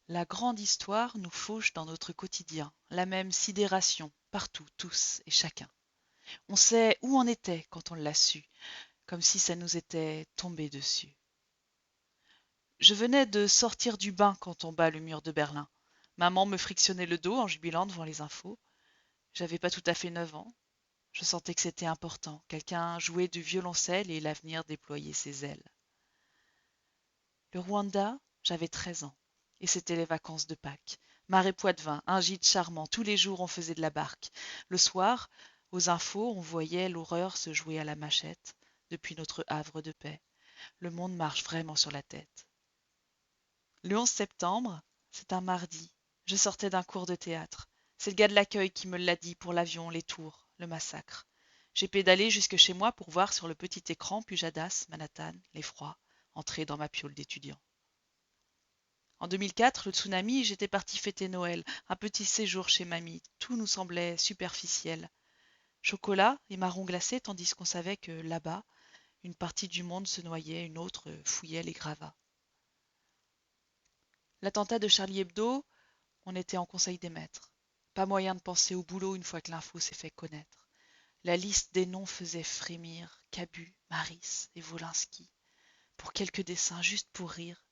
La grande histoire nous fauche dans notre quotidien, la même sidération, partout, tous et chacun. On sait où on était quand on l'a su, comme si ça nous était tombé dessus. Je venais de sortir du bain quand tomba le mur de Berlin. Maman me frictionnait le dos en jubilant devant les infos. J'avais pas tout à fait 9 ans. Je sentais que c'était important. Quelqu'un jouait du violoncelle et l'avenir déployait ses ailes. Le Rwanda, j'avais 13 ans. Et c'était les vacances de Pâques. Marée Poitevin, un gîte charmant. Tous les jours, on faisait de la barque. Le soir, aux infos, on voyait l'horreur se jouer à la machette depuis notre havre de paix. Le monde marche vraiment sur la tête. Le 11 septembre, c'est un mardi. Je sortais d'un cours de théâtre. C'est le gars de l'accueil qui me l'a dit pour l'avion, les tours, le massacre. J'ai pédalé jusque chez moi pour voir sur le petit écran Pujadas, Manhattan, l'effroi, entrer dans ma piole d'étudiant. En 2004, le tsunami, j'étais partie fêter Noël, un petit séjour chez mamie. Tout nous semblait superficiel. Chocolat et marron glacé, tandis qu'on savait que là-bas, une partie du monde se noyait, une autre fouillait les gravats. L'attentat de Charlie Hebdo, on était en conseil des maîtres. Pas moyen de penser au boulot une fois que l'info s'est fait connaître. La liste des noms faisait frémir Cabu, Maris et Wolinski. Pour quelques dessins, juste pour rire.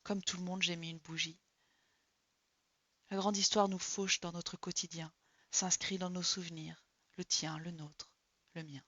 Comme tout le monde, j'ai mis une bougie. La grande histoire nous fauche dans notre quotidien, s'inscrit dans nos souvenirs, le tien, le nôtre, le mien.